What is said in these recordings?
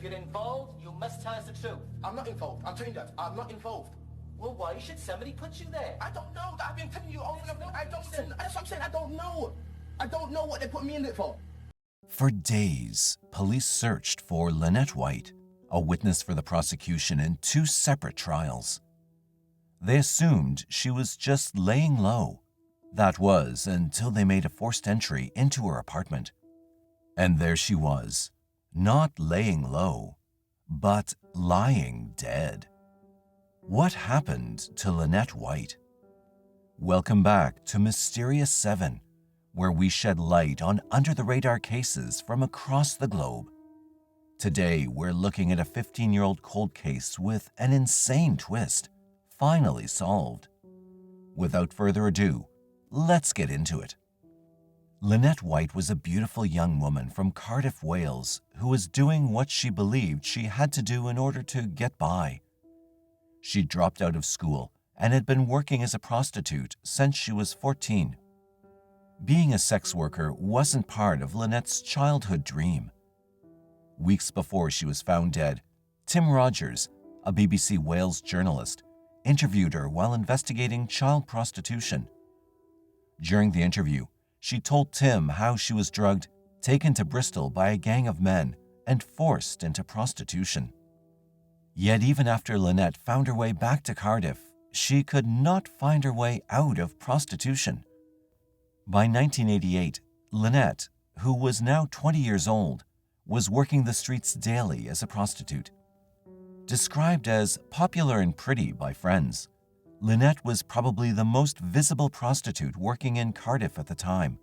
you're involved, you must tell us the truth. I'm not involved. I'm telling you that. I'm not involved. Well, why should somebody put you there? I don't know. I've been telling you over and over. I don't know. That's what I'm saying. I don't know. I don't know what they put me in it for. For days, police searched for Lynette White, a witness for the prosecution in 2 separate trials. They assumed she was just laying low. That was until they made a forced entry into her apartment. And there she was, not laying low, but lying dead. What happened to Lynette White? Welcome back to Mysterious 7, where we shed light on under-the-radar cases from across the globe. Today, we're looking at a 15-year-old cold case with an insane twist, finally solved. Without further ado, let's get into it. Lynette White was a beautiful young woman from Cardiff, Wales, who was doing what she believed she had to do in order to get by. She dropped out of school and had been working as a prostitute since she was 14. Being a sex worker wasn't part of Lynette's childhood dream. Weeks before she was found dead, Tim Rogers, a BBC Wales journalist, interviewed her while investigating child prostitution. During the interview, she told Tim how she was drugged, taken to Bristol by a gang of men, and forced into prostitution. Yet even after Lynette found her way back to Cardiff, she could not find her way out of prostitution. By 1988, Lynette, who was now 20 years old, was working the streets daily as a prostitute. Described as popular and pretty by friends, Lynette was probably the most visible prostitute working in Cardiff at the time.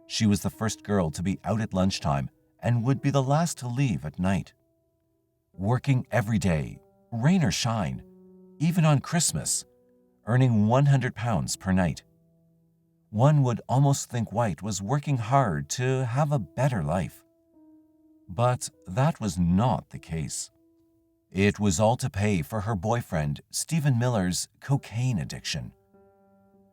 She was the first girl to be out at lunchtime and would be the last to leave at night. Working every day, rain or shine, even on Christmas, earning £100 per night. One would almost think White was working hard to have a better life. But that was not the case. It was all to pay for her boyfriend, Stephen Miller's cocaine addiction.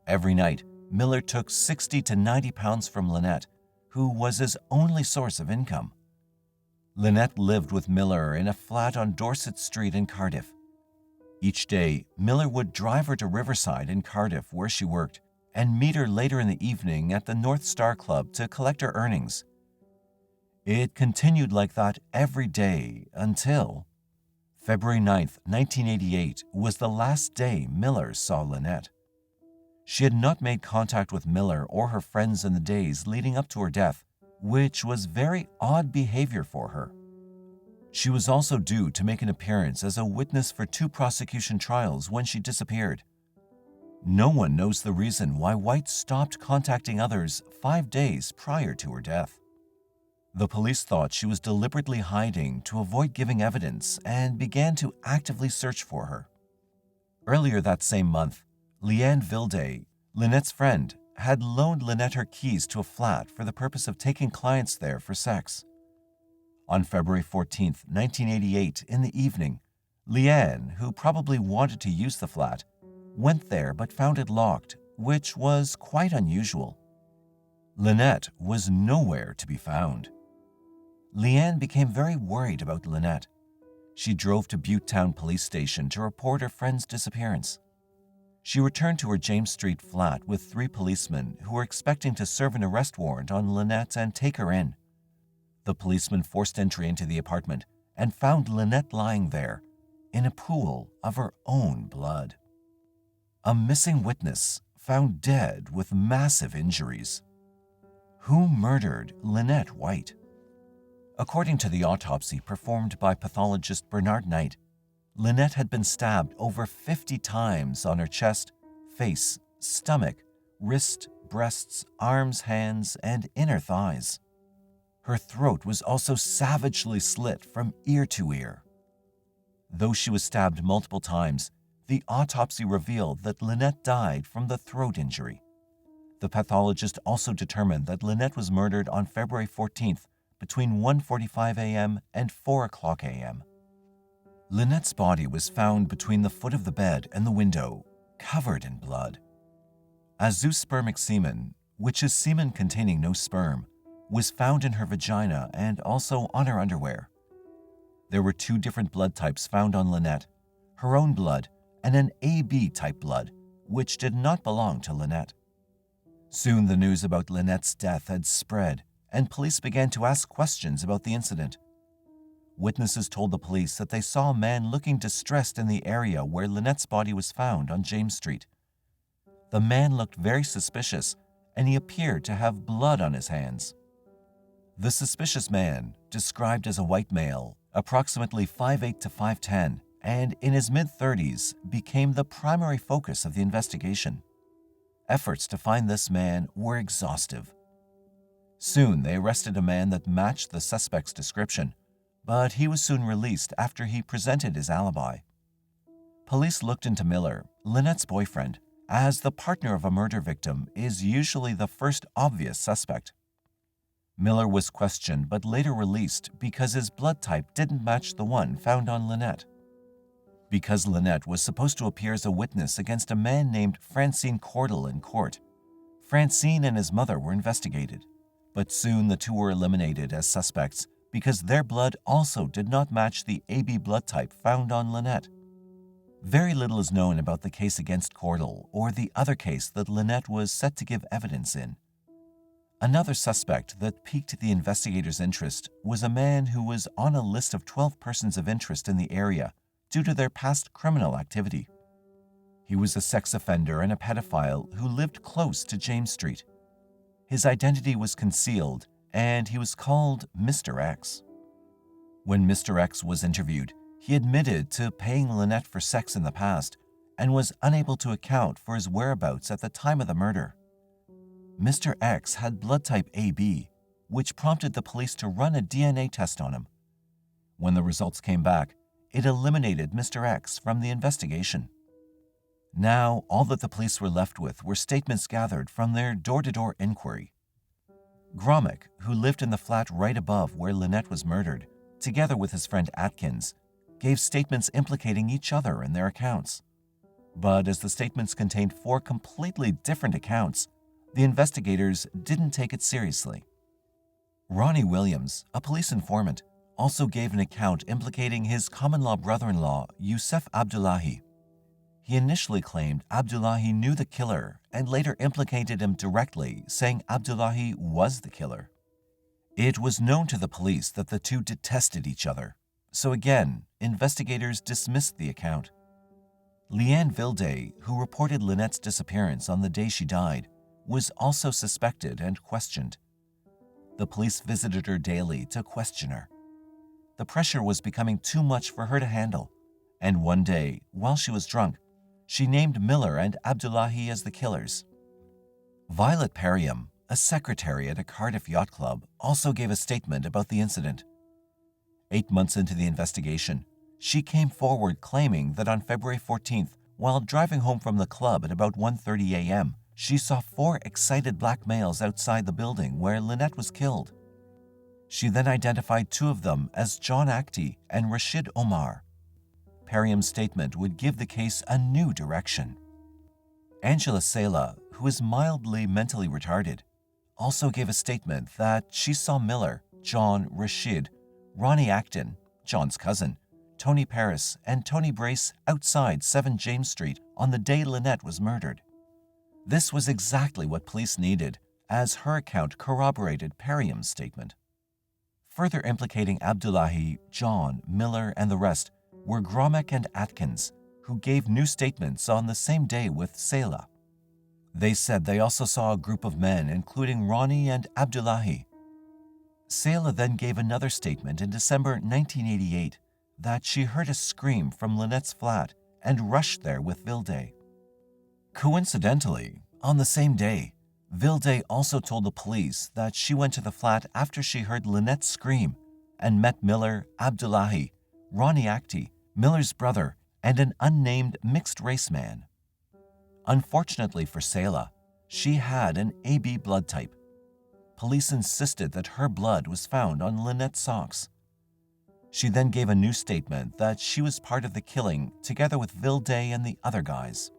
Every night, Miller took £60 to £90 from Lynette, who was his only source of income. Lynette lived with Miller in a flat on Dorset Street in Cardiff. Each day, Miller would drive her to Riverside in Cardiff, where she worked, and meet her later in the evening at the North Star Club to collect her earnings. It continued like that every day until February 9, 1988 was the last day Miller saw Lynette. She had not made contact with Miller or her friends in the days leading up to her death, which was very odd behavior for her. She was also due to make an appearance as a witness for 2 prosecution trials when she disappeared. No one knows the reason why White stopped contacting others 5 days prior to her death. The police thought she was deliberately hiding to avoid giving evidence and began to actively search for her. Earlier that same month, Leanne Vilday, Lynette's friend, had loaned Lynette her keys to a flat for the purpose of taking clients there for sex. On February 14, 1988, in the evening, Leanne, who probably wanted to use the flat, went there but found it locked, which was quite unusual. Lynette was nowhere to be found. Leanne became very worried about Lynette. She drove to Buttetown Police Station to report her friend's disappearance. She returned to her James Street flat with 3 policemen who were expecting to serve an arrest warrant on Lynette and take her in. The policemen forced entry into the apartment and found Lynette lying there, in a pool of her own blood. A missing witness found dead with massive injuries. Who murdered Lynette White? According to the autopsy performed by pathologist Bernard Knight, Lynette had been stabbed over 50 times on her chest, face, stomach, wrist, breasts, arms, hands, and inner thighs. Her throat was also savagely slit from ear to ear. Though she was stabbed multiple times, the autopsy revealed that Lynette died from the throat injury. The pathologist also determined that Lynette was murdered on February 14th between 1:45 a.m. and 4 o'clock a.m. Lynette's body was found between the foot of the bed and the window, covered in blood. Azoospermic semen, which is semen containing no sperm, was found in her vagina and also on her underwear. There were 2 different blood types found on Lynette, her own blood and an AB type blood, which did not belong to Lynette. Soon the news about Lynette's death had spread, and police began to ask questions about the incident. Witnesses told the police that they saw a man looking distressed in the area where Lynette's body was found on James Street. The man looked very suspicious, and he appeared to have blood on his hands. The suspicious man, described as a white male, approximately 5'8" to 5'10", and in his mid-30s, became the primary focus of the investigation. Efforts to find this man were exhaustive. Soon they arrested a man that matched the suspect's description, but he was soon released after he presented his alibi. Police looked into Miller, Lynette's boyfriend, as the partner of a murder victim is usually the first obvious suspect. Miller was questioned but later released because his blood type didn't match the one found on Lynette. Because Lynette was supposed to appear as a witness against a man named Francine Cordell in court, Francine and his mother were investigated, but soon the 2 were eliminated as suspects because their blood also did not match the AB blood type found on Lynette. Very little is known about the case against Cordell or the other case that Lynette was set to give evidence in. Another suspect that piqued the investigators' interest was a man who was on a list of 12 persons of interest in the area due to their past criminal activity. He was a sex offender and a pedophile who lived close to James Street. His identity was concealed, and he was called Mr. X. When Mr. X was interviewed, he admitted to paying Lynette for sex in the past and was unable to account for his whereabouts at the time of the murder. Mr. X had blood type AB, which prompted the police to run a DNA test on him. When the results came back, it eliminated Mr. X from the investigation. Now, all that the police were left with were statements gathered from their door-to-door inquiry. Gromick, who lived in the flat right above where Lynette was murdered, together with his friend Atkins, gave statements implicating each other in their accounts. But as the statements contained 4 completely different accounts, the investigators didn't take it seriously. Ronnie Williams, a police informant, also gave an account implicating his common-law brother-in-law, Youssef Abdullahi. He initially claimed Abdullahi knew the killer and later implicated him directly, saying Abdullahi was the killer. It was known to the police that the 2 detested each other, so again, investigators dismissed the account. Leanne Vilday, who reported Lynette's disappearance on the day she died, was also suspected and questioned. The police visited her daily to question her. The pressure was becoming too much for her to handle, and one day, while she was drunk, she named Miller and Abdullahi as the killers. Violet Perriam, a secretary at a Cardiff yacht club, also gave a statement about the incident. 8 months into the investigation, she came forward claiming that on February 14th, while driving home from the club at about 1:30 a.m., she saw 4 excited black males outside the building where Lynette was killed. She then identified 2 of them as John Actie and Rashid Omar. Perriam's statement would give the case a new direction. Angela Sala, who is mildly mentally retarded, also gave a statement that she saw Miller, John, Rashid, Ronnie Acton, John's cousin, Tony Paris, and Tony Brace outside 7 James Street on the day Lynette was murdered. This was exactly what police needed, as her account corroborated Perriam's statement. Further implicating Abdullahi, John, Miller, and the rest were Gromick and Atkins, who gave new statements on the same day with Sala. They said they also saw a group of men, including Ronnie and Abdullahi. Sala then gave another statement in December 1988 that she heard a scream from Lynette's flat and rushed there with Vilday. Coincidentally, on the same day, Vilday also told the police that she went to the flat after she heard Lynette scream and met Miller, Abdullahi, Ronnie Actie, Miller's brother, and an unnamed mixed-race man. Unfortunately for Sala, she had an AB blood type. Police insisted that her blood was found on Lynette's socks. She then gave a new statement that she was part of the killing together with Vilday and the other guys.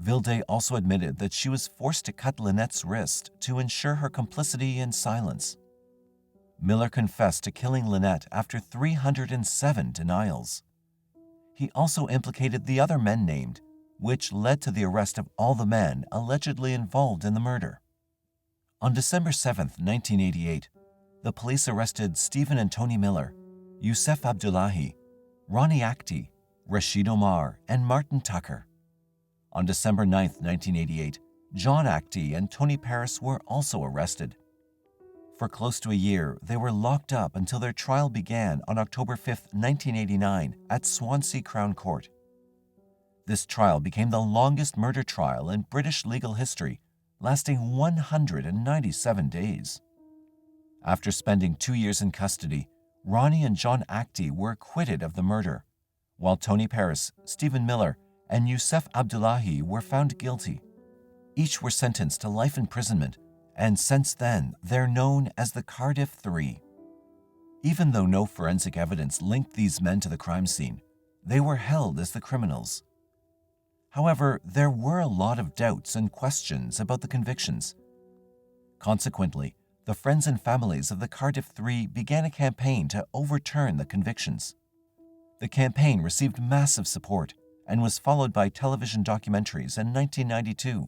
Vilday also admitted that she was forced to cut Lynette's wrist to ensure her complicity and silence. Miller confessed to killing Lynette after 307 denials. He also implicated the other men named, which led to the arrest of all the men allegedly involved in the murder. On December 7, 1988, the police arrested Stephen and Tony Miller, Youssef Abdullahi, Ronnie Akhti, Rashid Omar, and Martin Tucker. On December 9, 1988, John Akhti and Tony Paris were also arrested. For close to a year, they were locked up until their trial began on October 5, 1989, at Swansea Crown Court. This trial became the longest murder trial in British legal history, lasting 197 days. After spending 2 years in custody, Ronnie and John Akhti were acquitted of the murder, while Tony Paris, Stephen Miller, and Youssef Abdullahi were found guilty. Each were sentenced to life imprisonment, and since then they're known as the Cardiff Three. Even though no forensic evidence linked these men to the crime scene, they were held as the criminals. However, there were a lot of doubts and questions about the convictions. Consequently, the friends and families of the Cardiff Three began a campaign to overturn the convictions. The campaign received massive support and was followed by television documentaries in 1992.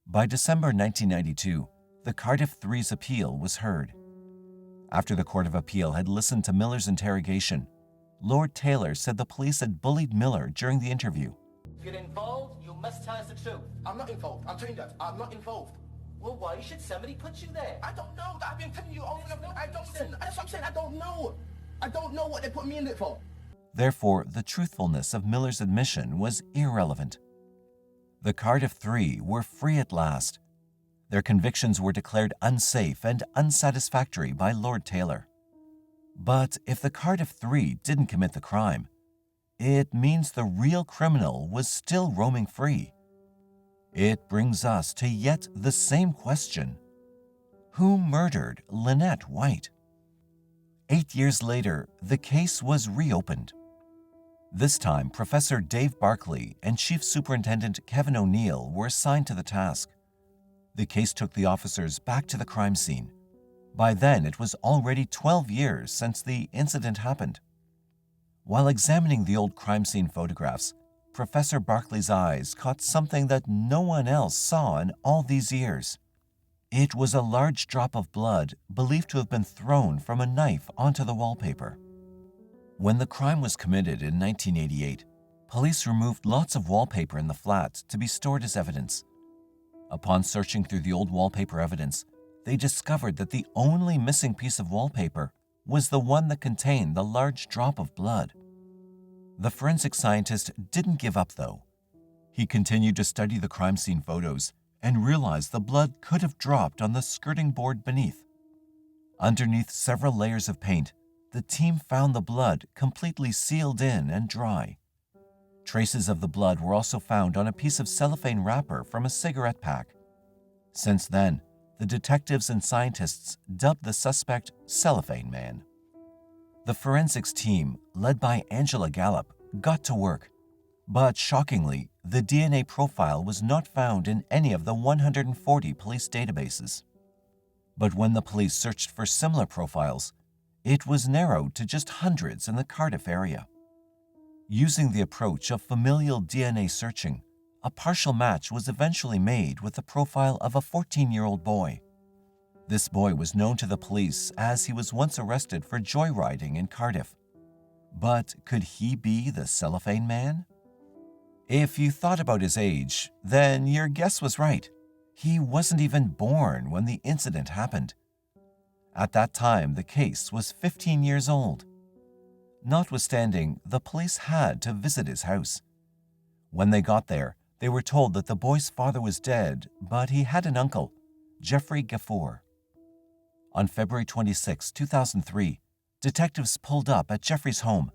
By December 1992, the Cardiff Three's appeal was heard. After the Court of Appeal had listened to Miller's interrogation, Lord Taylor said the police had bullied Miller during the interview. If you're involved, you must tell us the truth. I'm not involved. I'm telling you that. I'm not involved. Well, why should somebody put you there? I don't know. I've been telling you over and over. I don't know. That's what I'm saying. I don't know. I don't know what they put me in it for. Therefore, the truthfulness of Miller's admission was irrelevant. The Cardiff Three were free at last. Their convictions were declared unsafe and unsatisfactory by Lord Taylor. But if the Cardiff Three didn't commit the crime, it means the real criminal was still roaming free. It brings us to yet the same question. Who murdered Lynette White? 8 years later, the case was reopened. This time, Professor Dave Barkley and Chief Superintendent Kevin O'Neill were assigned to the task. The case took the officers back to the crime scene. By then, it was already 12 years since the incident happened. While examining the old crime scene photographs, Professor Barkley's eyes caught something that no one else saw in all these years. It was a large drop of blood believed to have been thrown from a knife onto the wallpaper. When the crime was committed in 1988, police removed lots of wallpaper in the flat to be stored as evidence. Upon searching through the old wallpaper evidence, they discovered that the only missing piece of wallpaper was the one that contained the large drop of blood. The forensic scientist didn't give up, though. He continued to study the crime scene photos and realized the blood could have dropped on the skirting board beneath. Underneath several layers of paint, the team found the blood completely sealed in and dry. Traces of the blood were also found on a piece of cellophane wrapper from a cigarette pack. Since then, the detectives and scientists dubbed the suspect Cellophane Man. The forensics team, led by Angela Gallup, got to work. But shockingly, the DNA profile was not found in any of the 140 police databases. But when the police searched for similar profiles, it was narrowed to just hundreds in the Cardiff area. Using the approach of familial DNA searching, a partial match was eventually made with the profile of a 14-year-old boy. This boy was known to the police as he was once arrested for joyriding in Cardiff. But could he be the Cellophane Man? If you thought about his age, then your guess was right. He wasn't even born when the incident happened. At that time, the case was 15 years old. Notwithstanding, the police had to visit his house. When they got there, they were told that the boy's father was dead, but he had an uncle, Jeffrey Gaffour. On February 26, 2003, detectives pulled up at Jeffrey's home,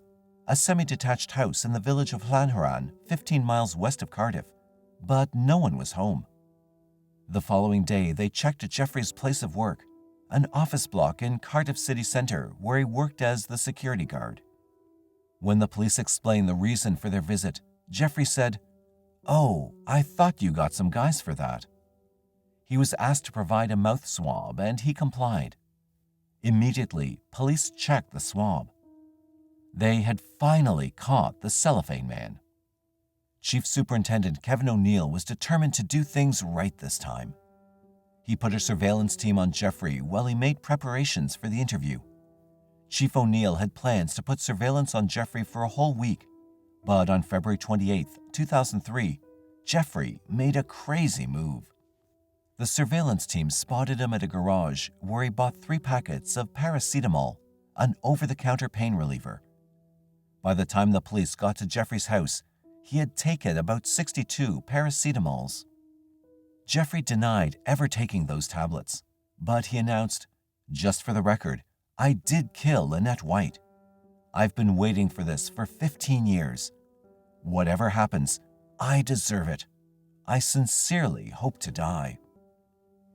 a semi-detached house in the village of Llanharan, 15 miles west of Cardiff, but no one was home. The following day, they checked at Jeffrey's place of work, an office block in Cardiff city centre where he worked as the security guard. When the police explained the reason for their visit, Jeffrey said, "Oh, I thought you got some guys for that." He was asked to provide a mouth swab and he complied. Immediately, police checked the swab. They had finally caught the Cellophane Man. Chief Superintendent Kevin O'Neill was determined to do things right this time. He put a surveillance team on Jeffrey while he made preparations for the interview. Chief O'Neill had plans to put surveillance on Jeffrey for a whole week, but on February 28, 2003, Jeffrey made a crazy move. The surveillance team spotted him at a garage where he bought 3 packets of paracetamol, an over-the-counter pain reliever. By the time the police got to Jeffrey's house, he had taken about 62 paracetamols. Jeffrey denied ever taking those tablets, but he announced, "Just for the record, I did kill Lynette White. I've been waiting for this for 15 years. Whatever happens, I deserve it. I sincerely hope to die."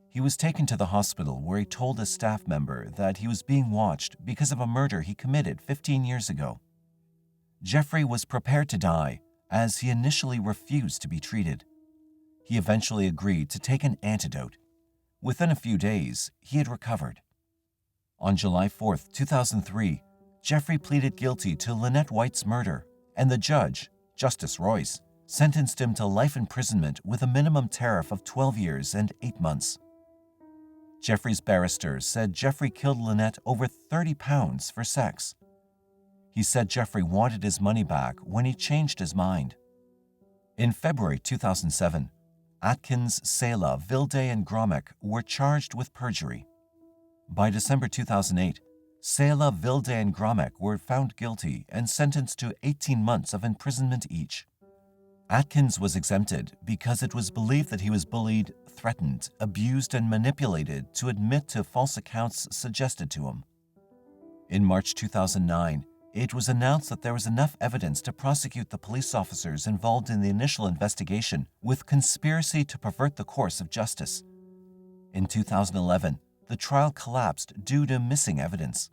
He was taken to the hospital where he told a staff member that he was being watched because of a murder he committed 15 years ago. Jeffrey was prepared to die as he initially refused to be treated. He eventually agreed to take an antidote. Within a few days, he had recovered. On July 4, 2003, Jeffrey pleaded guilty to Lynette White's murder, and the judge, Justice Royce, sentenced him to life imprisonment with a minimum tariff of 12 years and 8 months. Jeffrey's barrister said Jeffrey killed Lynette over 30 pounds for sex. He said Jeffrey wanted his money back when he changed his mind. In February 2007, Atkins, Sela, Vilde, and Gromek were charged with perjury. By December 2008, Sela, Vilde, and Gromek were found guilty and sentenced to 18 months of imprisonment each. Atkins was exempted because it was believed that he was bullied, threatened, abused, and manipulated to admit to false accounts suggested to him. In March 2009, it was announced that there was enough evidence to prosecute the police officers involved in the initial investigation with conspiracy to pervert the course of justice. In 2011, the trial collapsed due to missing evidence.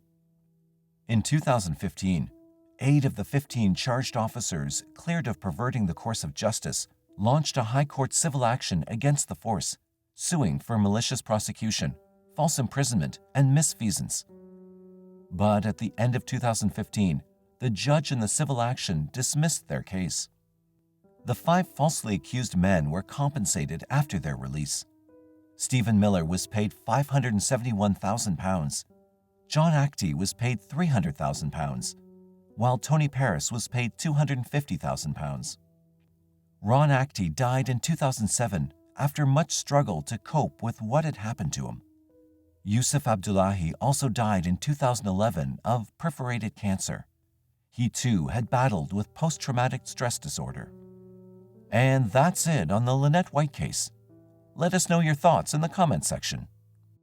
In 2015, 8 of the 15 charged officers cleared of perverting the course of justice launched a high court civil action against the force, suing for malicious prosecution, false imprisonment, and misfeasance. But at the end of 2015, the judge in the civil action dismissed their case. The 5 falsely accused men were compensated after their release. Stephen Miller was paid £571,000. John Actie was paid £300,000, while Tony Paris was paid £250,000. Ron Actie died in 2007 after much struggle to cope with what had happened to him. Yusuf Abdullahi also died in 2011 of perforated cancer. He too had battled with post-traumatic stress disorder. And that's it on the Lynette White case. Let us know your thoughts in the comments section.